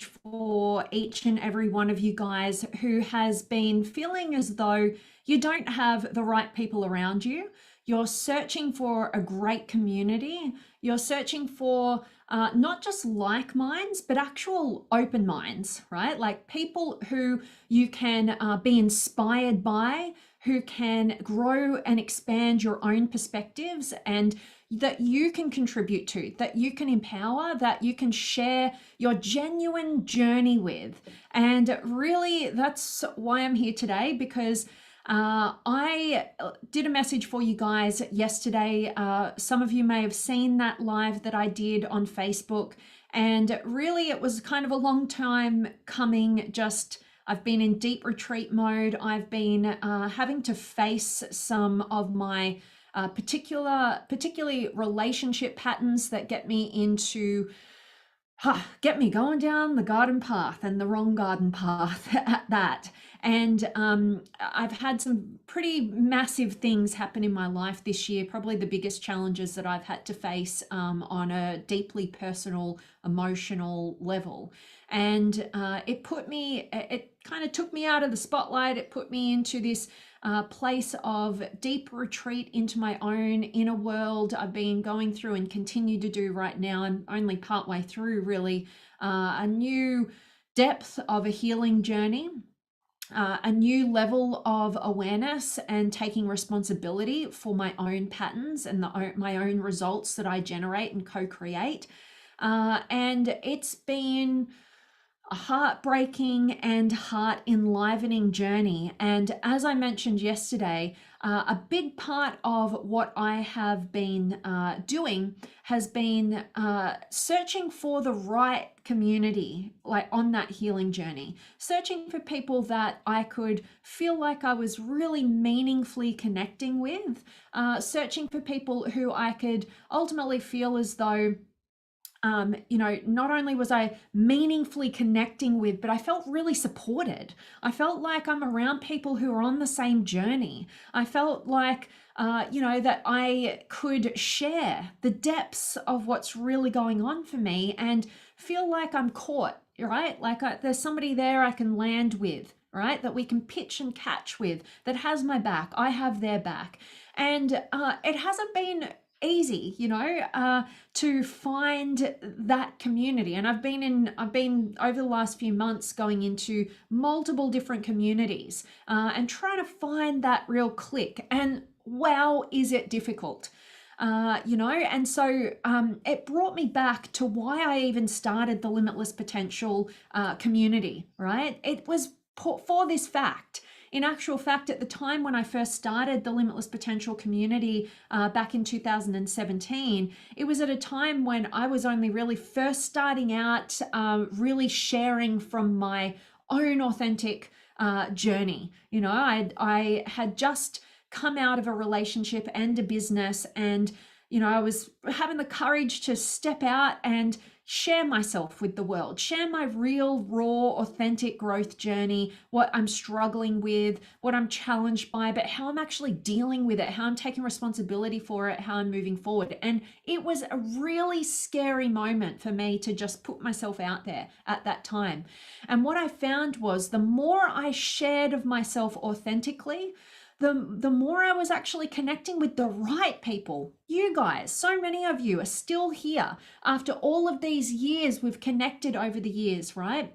for each and every one of you guys who has been feeling as though you don't have the right people around you. You're searching for a great community. You're searching for not just like minds, but actual open minds, right? Like people who you can be inspired by, who can grow and expand your own perspectives, and that you can contribute to, that you can empower, that you can share your genuine journey with. And really, that's why I'm here today, because I did a message for you guys yesterday. Some of you may have seen that live that I did on Facebook. And really, it was kind of a long time coming. I've been in deep retreat mode. I've been having to face some of my particularly relationship patterns that get me going down the garden path, and the wrong garden path at that. And I've had some pretty massive things happen in my life this year, probably the biggest challenges that I've had to face on a deeply personal, emotional level. And it kind of took me out of the spotlight. It put me into this place of deep retreat into my own inner world. I've been going through and continue to do right now. I'm only partway through, really, a new depth of a healing journey. A new level of awareness and taking responsibility for my own patterns and my own results that I generate and co-create. And it's been a heartbreaking and heart enlivening journey. And as I mentioned yesterday, a big part of what I have been doing has been searching for the right community, like on that healing journey, searching for people that I could feel like I was really meaningfully connecting with, searching for people who I could ultimately feel as though not only was I meaningfully connecting with, but I felt really supported. I felt like I'm around people who are on the same journey. I felt like, that I could share the depths of what's really going on for me and feel like I'm caught, right? Like there's somebody there I can land with, right? That we can pitch and catch with, that has my back. I have their back. And it hasn't been easy, to find that community. And I've been over the last few months going into multiple different communities and trying to find that real click. And wow, is it difficult? And so it brought me back to why I even started the Limitless Potential community, right? It was for this fact. In actual fact, at the time when I first started the Limitless Potential community back in 2017, it was at a time when I was only really first starting out, really sharing from my own authentic journey. I had just come out of a relationship and a business, and I was having the courage to step out and share myself with the world, share my real, raw, authentic growth journey, what I'm struggling with, what I'm challenged by, but how I'm actually dealing with it, how I'm taking responsibility for it, how I'm moving forward. And it was a really scary moment for me to just put myself out there at that time. And what I found was the more I shared of myself authentically, the more I was actually connecting with the right people. You guys, so many of you are still here after all of these years we've connected over the years, right?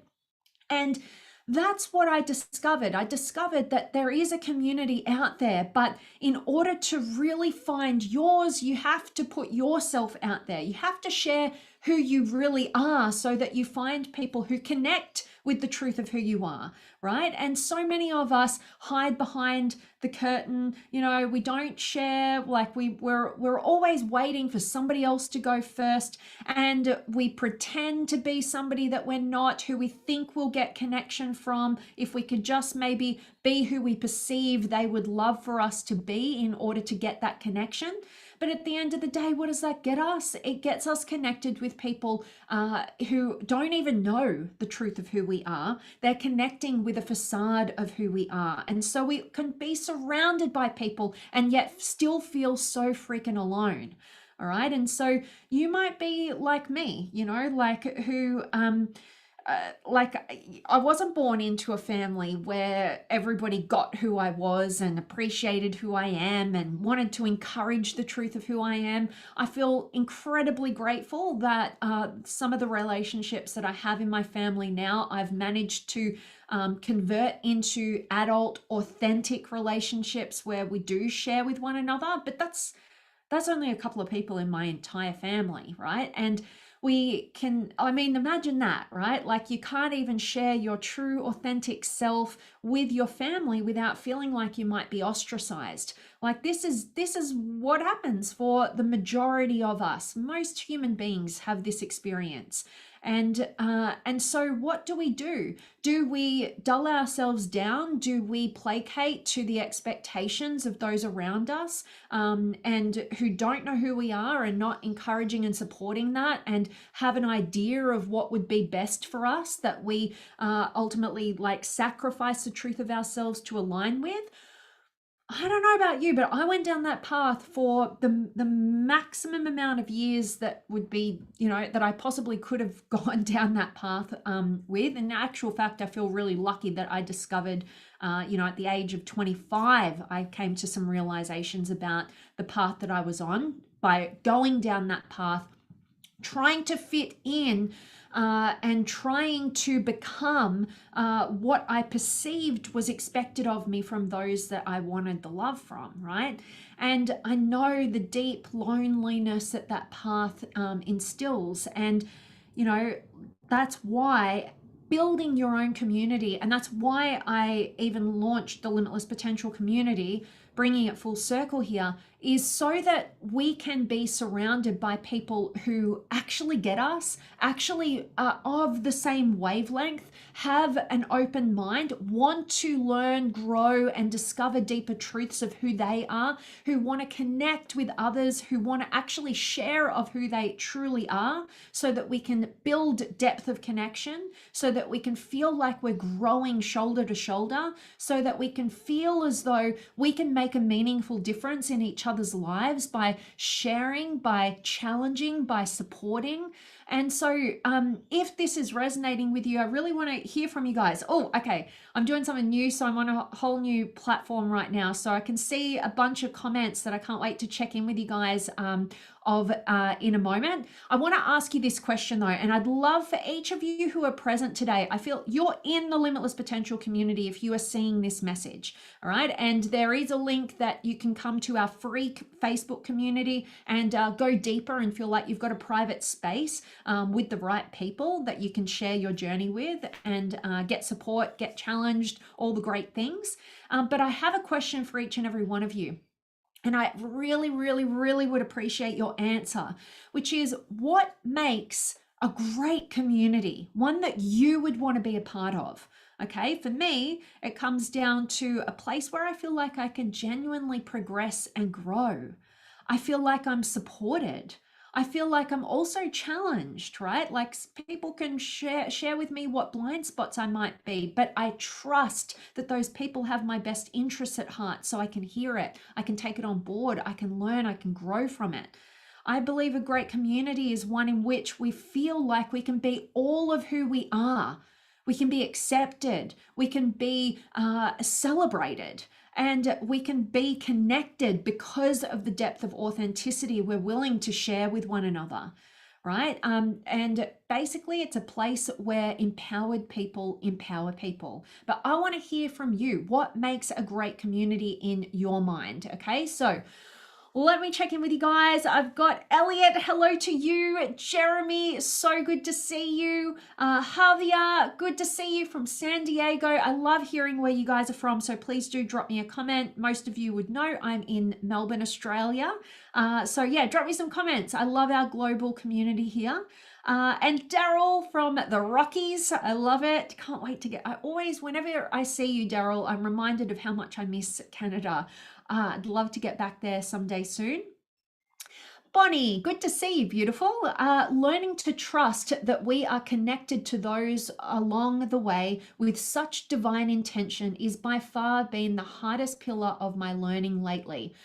And that's what I discovered. I discovered that there is a community out there, but in order to really find yours, you have to put yourself out there. You have to share who you really are so that you find people who connect with the truth of who you are, right? And so many of us hide behind the curtain. We don't share, like we're always waiting for somebody else to go first, and we pretend to be somebody that we're not, who we think we'll get connection from if we could just maybe be who we perceive they would love for us to be in order to get that connection. But at the end of the day, what does that get us? It gets us connected with people who don't even know the truth of who we are. They're connecting with a facade of who we are. And so we can be surrounded by people and yet still feel so freaking alone. All right. And so you might be like me, like who like I wasn't born into a family where everybody got who I was and appreciated who I am and wanted to encourage the truth of who I am. I feel incredibly grateful that some of the relationships that I have in my family now, I've managed to convert into adult, authentic relationships where we do share with one another. But that's only a couple of people in my entire family, right? And we can, I mean, imagine that, right? Like you can't even share your true authentic self with your family without feeling like you might be ostracized. Like this is what happens for the majority of us. Most human beings have this experience. And so what do we do? Do we dull ourselves down? Do we placate to the expectations of those around us, and who don't know who we are and not encouraging and supporting that, and have an idea of what would be best for us that we ultimately like sacrifice the truth of ourselves to align with? I don't know about you, but I went down that path for the maximum amount of years that would be, that I possibly could have gone down that path with. In actual fact, I feel really lucky that I discovered, at the age of 25, I came to some realizations about the path that I was on by going down that path, trying to fit in and trying to become what I perceived was expected of me from those that I wanted the love from, right? And I know the deep loneliness that that path instills. And, that's why building your own community, and that's why I even launched the Limitless Potential community, bringing it full circle here, is so that we can be surrounded by people who actually get us, actually are of the same wavelength, have an open mind, want to learn, grow, and discover deeper truths of who they are, who want to connect with others, who want to actually share of who they truly are, so that we can build depth of connection, so that we can feel like we're growing shoulder to shoulder, so that we can feel as though we can make a meaningful difference in each other's lives by sharing, by challenging, by supporting. And so if this is resonating with you, I really want to hear from you guys. Oh, okay. I'm doing something new, so I'm on a whole new platform right now. So I can see a bunch of comments that I can't wait to check in with you guys in a moment. I want to ask you this question though, and I'd love for each of you who are present today, I feel you're in the Limitless Potential community if you are seeing this message, all right? And there is a link that you can come to our free Facebook community and go deeper and feel like you've got a private space with the right people that you can share your journey with and get support, get challenged, all the great things. But I have a question for each and every one of you. And I really, really, really would appreciate your answer, which is what makes a great community, one that you would want to be a part of? Okay, for me, it comes down to a place where I feel like I can genuinely progress and grow. I feel like I'm supported. I feel like I'm also challenged, right? Like people can share with me what blind spots I might be, but I trust that those people have my best interests at heart, so I can hear it, I can take it on board, I can learn, I can grow from it. I believe a great community is one in which we feel like we can be all of who we are. We can be accepted, we can be celebrated, and we can be connected because of the depth of authenticity we're willing to share with one another, right? And basically it's a place where empowered people empower people. But I want to hear from you. What makes a great community in your mind? Okay, so let me check in with you guys. I've got Elliot, hello to you. Jeremy, so good to see you. Javier, good to see you from San Diego. I love hearing where you guys are from, so please do drop me a comment. Most of you would know I'm in Melbourne, Australia. So yeah, drop me some comments. I love our global community here. And Daryl from the Rockies, I love it. Can't wait to get, whenever I see you, Daryl, I'm reminded of how much I miss Canada. I'd love to get back there someday soon. Bonnie, good to see you, beautiful. Learning to trust that we are connected to those along the way with such divine intention is by far been the hardest pillar of my learning lately.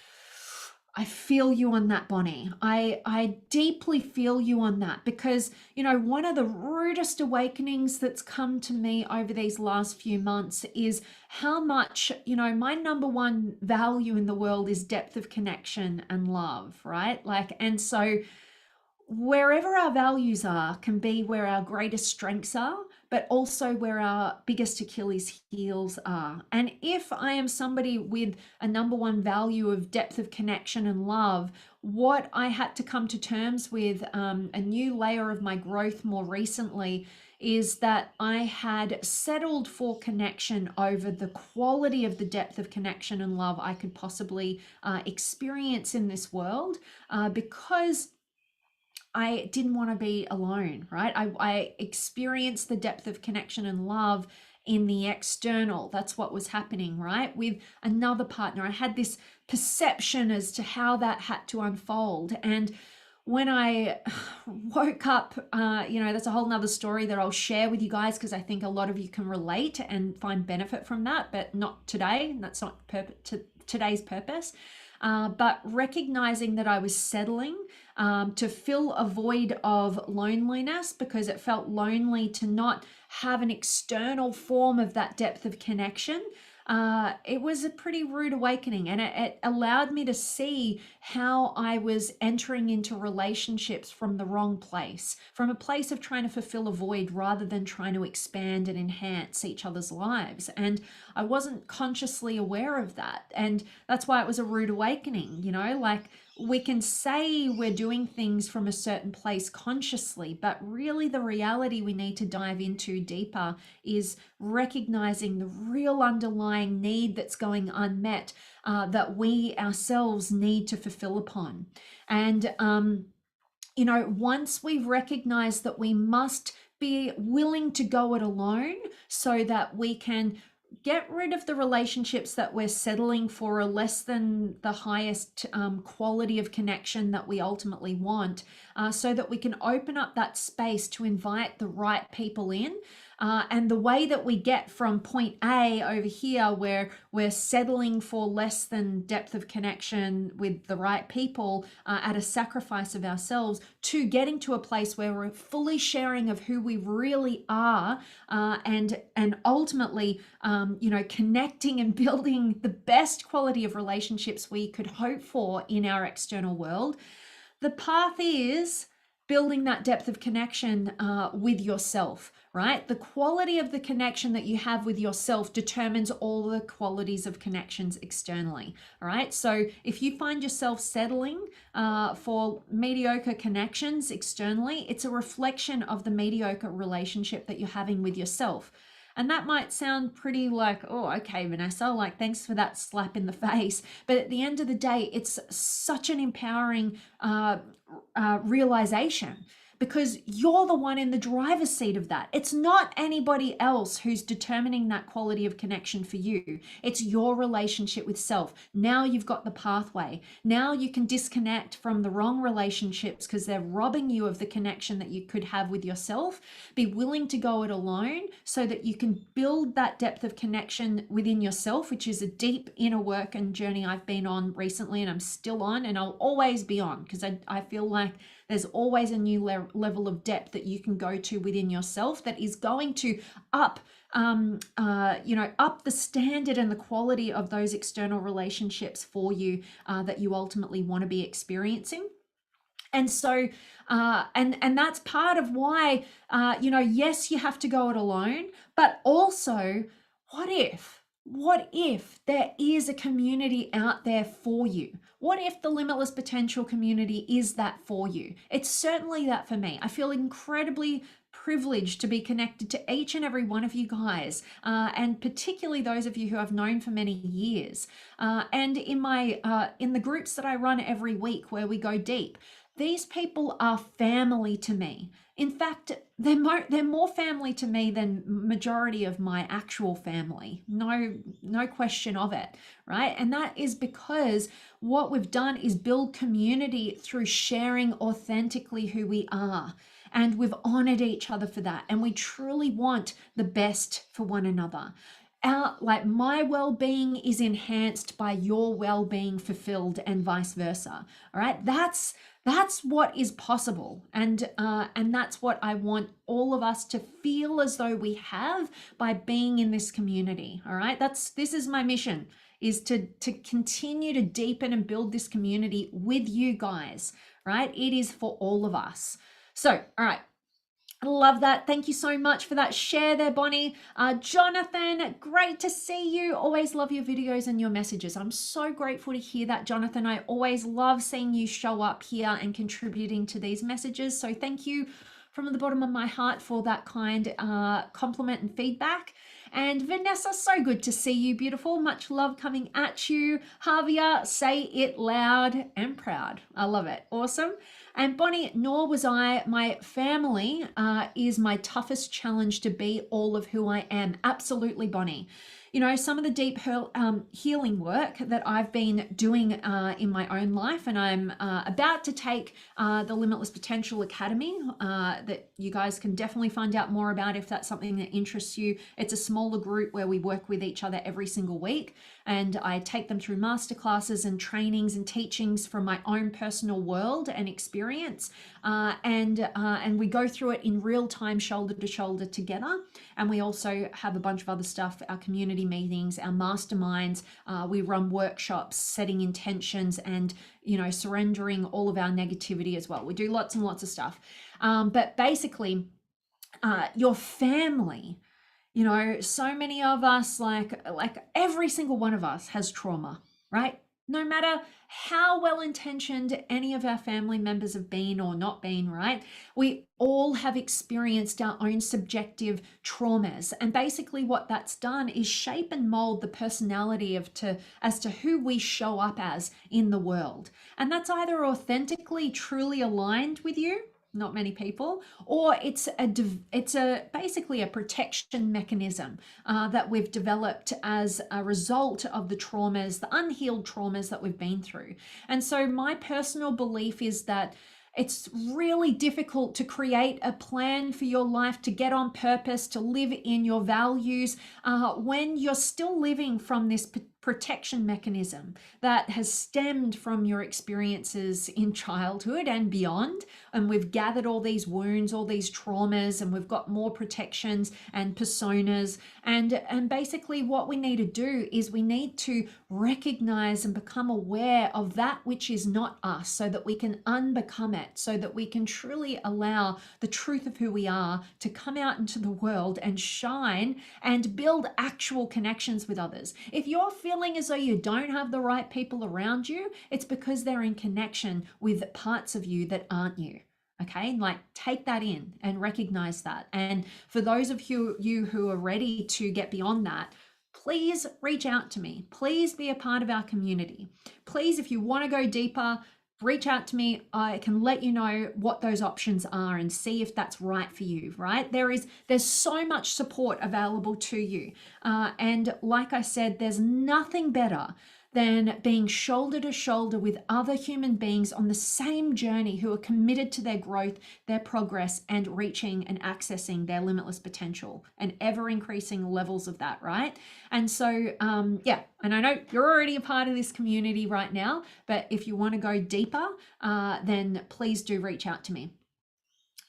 I feel you on that, Bonnie. I deeply feel you on that because, one of the rudest awakenings that's come to me over these last few months is how much, my number one value in the world is depth of connection and love, right? And so wherever our values are can be where our greatest strengths are, but also where our biggest Achilles heels are. And if I am somebody with a number one value of depth of connection and love, what I had to come to terms with, a new layer of my growth more recently, is that I had settled for connection over the quality of the depth of connection and love I could possibly experience in this world, because I didn't want to be alone, right? I experienced the depth of connection and love in the external. That's what was happening, right? With another partner. I had this perception as to how that had to unfold. And when I woke up, that's a whole nother story that I'll share with you guys because I think a lot of you can relate and find benefit from that, but not today. That's not today's purpose. But recognizing that I was settling to fill a void of loneliness because it felt lonely to not have an external form of that depth of connection. It was a pretty rude awakening, and it allowed me to see how I was entering into relationships from the wrong place, from a place of trying to fulfill a void rather than trying to expand and enhance each other's lives. And I wasn't consciously aware of that. And that's why it was a rude awakening, we can say we're doing things from a certain place consciously, but really the reality we need to dive into deeper is recognizing the real underlying need that's going unmet, that we ourselves need to fulfill upon. And, once we've recognized that we must be willing to go it alone so that we can get rid of the relationships that we're settling for are less than the highest quality of connection that we ultimately want, so that we can open up that space to invite the right people in. And the way that we get from point A over here, where we're settling for less than depth of connection with the right people at a sacrifice of ourselves, to getting to a place where we're fully sharing of who we really are, and ultimately, connecting and building the best quality of relationships we could hope for in our external world. The path is building that depth of connection with yourself, right? The quality of the connection that you have with yourself determines all the qualities of connections externally, all right? So if you find yourself settling for mediocre connections externally, it's a reflection of the mediocre relationship that you're having with yourself. And that might sound pretty like, oh, okay, Vanessa, thanks for that slap in the face. But at the end of the day, it's such an empowering realization, because you're the one in the driver's seat of that. It's not anybody else who's determining that quality of connection for you. It's your relationship with self. Now you've got the pathway. Now you can disconnect from the wrong relationships because they're robbing you of the connection that you could have with yourself. Be willing to go it alone so that you can build that depth of connection within yourself, which is a deep inner work and journey I've been on recently, and I'm still on, and I'll always be on, because I feel like there's always a new level of depth that you can go to within yourself that is going to up the standard and the quality of those external relationships for you, that you ultimately want to be experiencing. And so, and that's part of why, yes, you have to go it alone, but also, what if there is a community out there for you? What if the Limitless Potential community is that for you? It's certainly that for me. I feel incredibly privileged to be connected to each and every one of you guys, and particularly those of you who I've known for many years. And in the groups that I run every week where we go deep, these people are family to me. In fact, they're more family to me than majority of my actual family. No question of it, right? And that is because what we've done is build community through sharing authentically who we are. And we've honored each other for that. And we truly want the best for one another. like my well-being is enhanced by your well-being fulfilled, and vice versa. All right, that's what is possible, and that's what I want all of us to feel as though we have by being in this community. All right, this is my mission, is to continue to deepen and build this community with you guys. Right, it is for all of us. So all right, I love that. Thank you so much for that share there, Bonnie. Jonathan, great to see you. Always love your videos and your messages. I'm so grateful to hear that, Jonathan. I always love seeing you show up here and contributing to these messages. So thank you from the bottom of my heart for that kind compliment and feedback. And Vanessa, so good to see you, beautiful. Much love coming at you. Javier, say it loud and proud. I love it. Awesome. And Bonnie, nor was I. My family is my toughest challenge to be all of who I am. Absolutely, Bonnie. You know, some of the deep healing work that I've been doing in my own life, and I'm about to take the Limitless Potential Academy that you guys can definitely find out more about if that's something that interests you. It's a smaller group where we work with each other every single week, and I take them through masterclasses and trainings and teachings from my own personal world and experience, and we go through it in real time, shoulder to shoulder together. And we also have a bunch of other stuff, our community meetings, our masterminds. We run workshops, setting intentions, and, you know, surrendering all of our negativity as well. We do lots and lots of stuff. But basically, your family, you know, so many of us, like every single one of us has trauma, right? No matter how well-intentioned any of our family members have been or not been, right? We all have experienced our own subjective traumas. And basically what that's done is shape and mold the personality as to who we show up as in the world. And that's either authentically, truly aligned with you, not many people, or it's basically a protection mechanism that we've developed as a result of the traumas, the unhealed traumas that we've been through. And so my personal belief is that it's really difficult to create a plan for your life, to get on purpose, to live in your values, when you're still living from this protection mechanism that has stemmed from your experiences in childhood and beyond. And we've gathered all these wounds, all these traumas, and we've got more protections and personas. And basically what we need to do is we need to recognize and become aware of that which is not us, so that we can unbecome it, so that we can truly allow the truth of who we are to come out into the world and shine and build actual connections with others. If you're feeling as though you don't have the right people around you, it's because they're in connection with parts of you that aren't you. Okay, like take that in and recognize that. And for those of you who are ready to get beyond that, please reach out to me. Please be a part of our community. Please, if you want to go deeper, reach out to me. I can let you know what those options are and see if that's right for you, right? There's so much support available to you. And like I said, there's nothing better than being shoulder to shoulder with other human beings on the same journey who are committed to their growth, their progress, and reaching and accessing their limitless potential and ever increasing levels of that, right? And so, yeah, and I know you're already a part of this community right now, but if you want to go deeper, then please do reach out to me.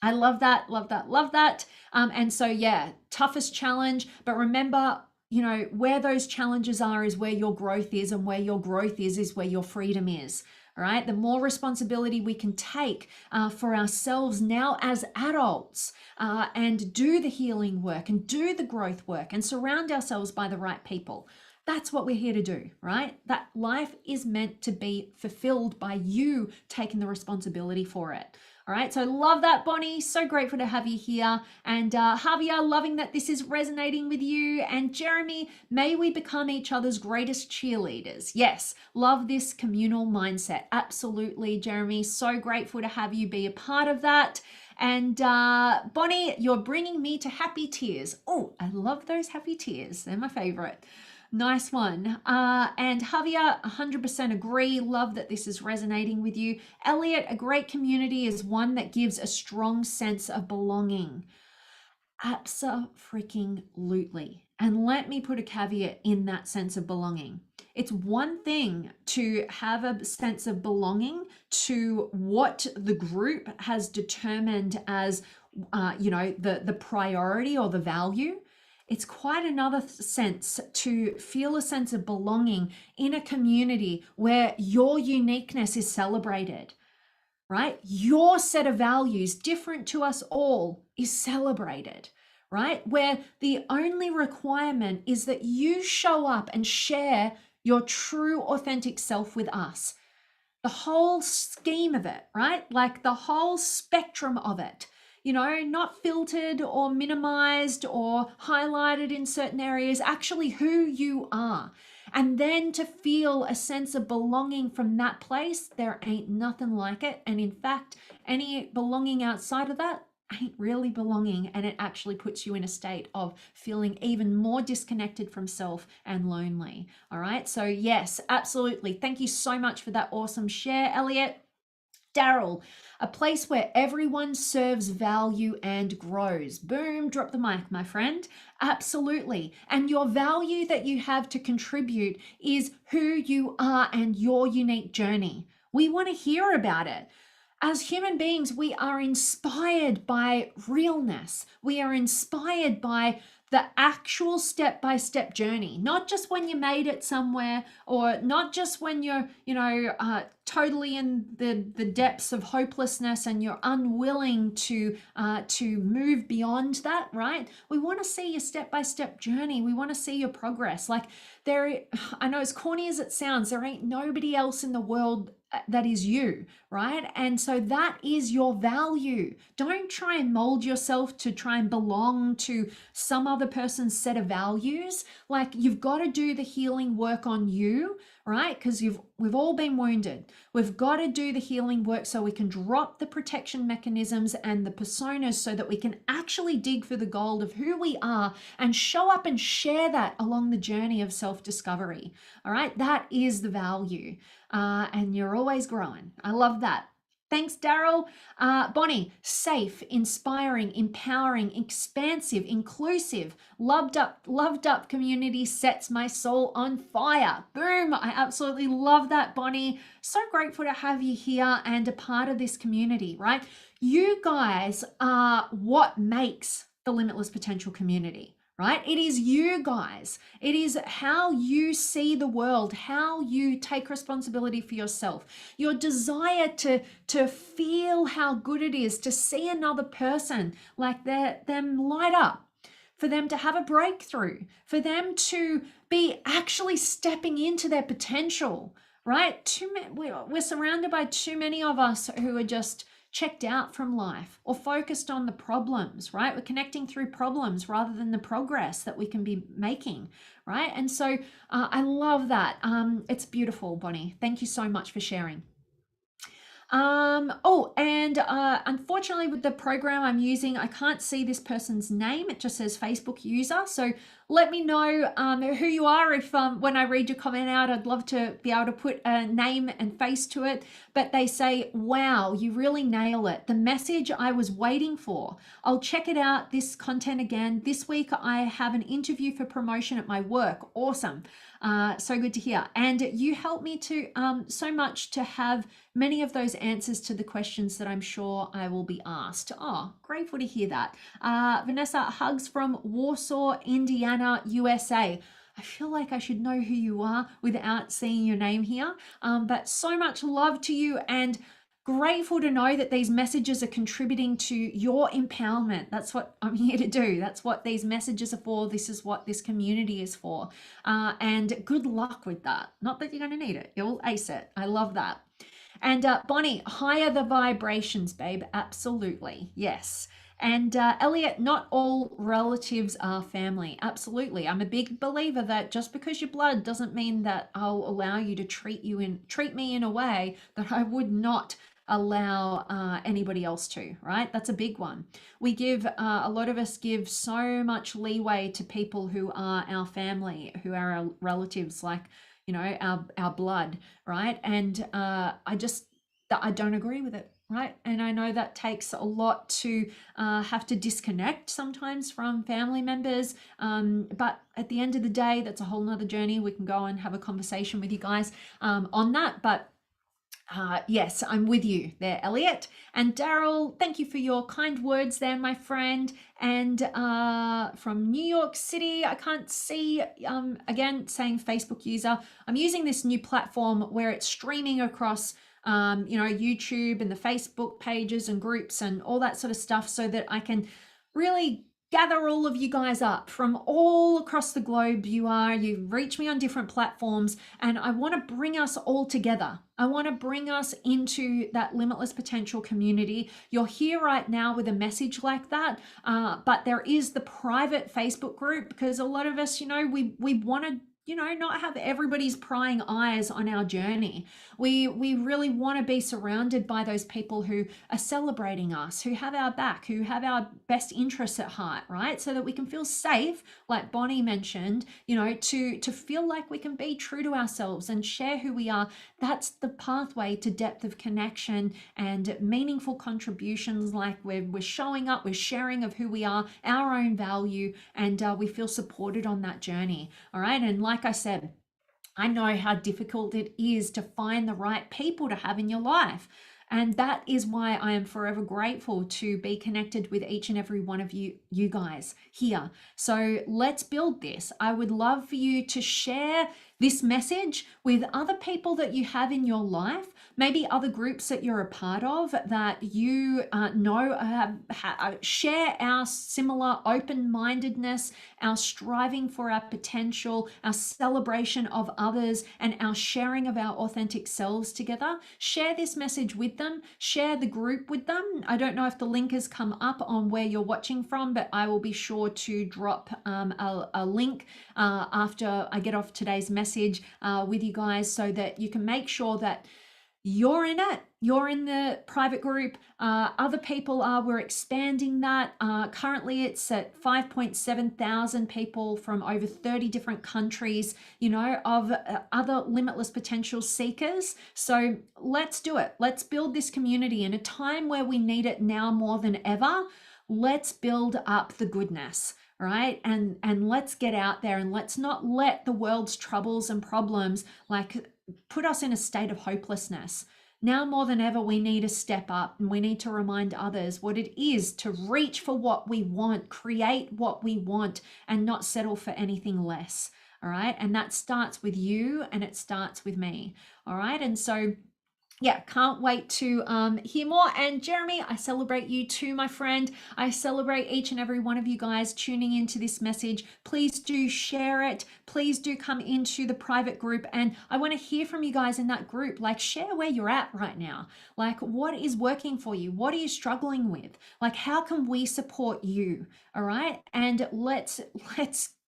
I love that, love that, love that. And so, yeah, toughest challenge, but remember, you know, where those challenges are is where your growth is, and where your growth is where your freedom is. All right. The more responsibility we can take for ourselves now as adults, and do the healing work and do the growth work and surround ourselves by the right people. That's what we're here to do, right? That life is meant to be fulfilled by you taking the responsibility for it. All right, so love that, Bonnie. So grateful to have you here. And Javier, loving that this is resonating with you. And Jeremy, may we become each other's greatest cheerleaders. Yes, love this communal mindset. Absolutely, Jeremy. So grateful to have you be a part of that. And Bonnie, you're bringing me to happy tears. Oh, I love those happy tears. They're my favorite. Nice one. And Javier, 100% agree. Love that this is resonating with you. Elliot, a great community is one that gives a strong sense of belonging. Abso-freaking-lutely. And let me put a caveat in that sense of belonging. It's one thing to have a sense of belonging to what the group has determined as, the priority or the value. It's quite another sense to feel a sense of belonging in a community where your uniqueness is celebrated, right? Your set of values, different to us all, is celebrated, right? Where the only requirement is that you show up and share your true, authentic self with us. The whole scheme of it, right? Like the whole spectrum of it, not filtered or minimized or highlighted in certain areas, actually who you are. And then to feel a sense of belonging from that place, there ain't nothing like it. And in fact, any belonging outside of that ain't really belonging, and it actually puts you in a state of feeling even more disconnected from self and lonely. All right, so yes, absolutely. Thank you so much for that awesome share, Elliot. Daryl, a place where everyone serves value and grows. Boom, drop the mic, my friend. Absolutely. And your value that you have to contribute is who you are and your unique journey. We want to hear about it. As human beings, we are inspired by realness. We are inspired by the actual step-by-step journey, not just when you made it somewhere, or not just when you're, totally in the depths of hopelessness and you're unwilling to move beyond that, right? We want to see your step-by-step journey. We want to see your progress. Like I know, as corny as it sounds, there ain't nobody else in the world that is you, right? And so that is your value. Don't try and mold yourself to try and belong to some other person's set of values. Like, you've got to do the healing work on you, right? Because we've all been wounded. We've got to do the healing work so we can drop the protection mechanisms and the personas so that we can actually dig for the gold of who we are and show up and share that along the journey of self-discovery. All right, that is the value. And you're always growing. I love that. Thanks, Daryl. Bonnie, safe, inspiring, empowering, expansive, inclusive, loved up community sets my soul on fire. Boom. I absolutely love that, Bonnie. So grateful to have you here and a part of this community, right? You guys are what makes the Limitless Potential community. Right? It is you guys. It is how you see the world, how you take responsibility for yourself, your desire to feel how good it is to see another person, like them light up, for them to have a breakthrough, for them to be actually stepping into their potential, right? We're surrounded by too many of us who are just checked out from life or focused on the problems, right? We're connecting through problems rather than the progress that we can be making, right? And so I love that. It's beautiful, Bonnie. Thank you so much for sharing. Unfortunately, with the program I'm using, I can't see this person's name. It just says Facebook user. So let me know who you are. If when I read your comment out, I'd love to be able to put a name and face to it. But they say, wow, you really nail it. The message I was waiting for. I'll check it out, this content again. This week, I have an interview for promotion at my work. Awesome. So good to hear. And you helped me to so much to have many of those answers to the questions that I'm sure I will be asked. Oh, grateful to hear that. Vanessa, hugs from Warsaw, Indiana, USA. I feel like I should know who you are without seeing your name here. But so much love to you, and grateful to know that these messages are contributing to your empowerment. That's what I'm here to do. That's what these messages are for. This is what this community is for. And good luck with that. Not that you're going to need it. You'll ace it. I love that. And Bonnie, higher the vibrations, babe. Absolutely. Yes. And Elliot, not all relatives are family. Absolutely. I'm a big believer that just because you're blood doesn't mean that I'll allow you to treat me in a way that I would not allow anybody else to, right? That's a big one. We give, a lot of us give so much leeway to people who are our family, who are our relatives, like, our blood, right? And I don't agree with it. right? And I know that takes a lot to have to disconnect sometimes from family members. But at the end of the day, that's a whole nother journey. We can go and have a conversation with you guys on that. But yes, I'm with you there, Elliot. And Daryl, thank you for your kind words there, my friend. And from New York City, I can't see, again, saying Facebook user. I'm using this new platform where it's streaming across YouTube and the Facebook pages and groups and all that sort of stuff so that I can really gather all of you guys up from all across the globe. You reach me on different platforms, and I want to bring us all together. I want to bring us into that limitless potential community. You're here right now with a message like that, but there is the private Facebook group, because a lot of us, we want to not have everybody's prying eyes on our journey. We really want to be surrounded by those people who are celebrating us, who have our back, who have our best interests at heart, right? So that we can feel safe, like Bonnie mentioned, to feel like we can be true to ourselves and share who we are. That's the pathway to depth of connection and meaningful contributions, like we're showing up, we're sharing of who we are, our own value, and we feel supported on that journey. All right. And like I said, I know how difficult it is to find the right people to have in your life. And that is why I am forever grateful to be connected with each and every one of you guys here. So let's build this. I would love for you to share this message with other people that you have in your life, maybe other groups that you're a part of that you share our similar open-mindedness, our striving for our potential, our celebration of others, and our sharing of our authentic selves together. Share this message with them, share the group with them. I don't know if the link has come up on where you're watching from, but I will be sure to drop a link after I get off today's message with you guys, so that you can make sure that you're in it. You're in the private group. Other people are. We're expanding that. Currently, it's at 5.7 thousand people from over 30 different countries, of other limitless potential seekers. So let's do it. Let's build this community in a time where we need it now more than ever. Let's build up the goodness. Right? And let's get out there, and let's not let the world's troubles and problems put us in a state of hopelessness. Now more than ever, we need to step up, and we need to remind others what it is to reach for what we want, create what we want, and not settle for anything less. All right. And that starts with you, and it starts with me. All right. And so, yeah, can't wait to hear more. And Jeremy, I celebrate you too, my friend. I celebrate each and every one of you guys tuning into this message. Please do share it. Please do come into the private group. And I want to hear from you guys in that group. Share where you're at right now. What is working for you? What are you struggling with? How can we support you? All right. And let's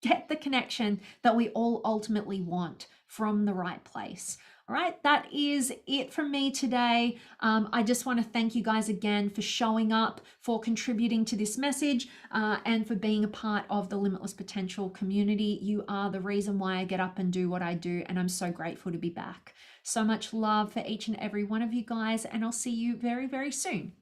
get the connection that we all ultimately want from the right place. All right, that is it from me today. I just want to thank you guys again for showing up, for contributing to this message, and for being a part of the Limitless Potential community. You are the reason why I get up and do what I do, and I'm so grateful to be back. So much love for each and every one of you guys, and I'll see you very, very soon.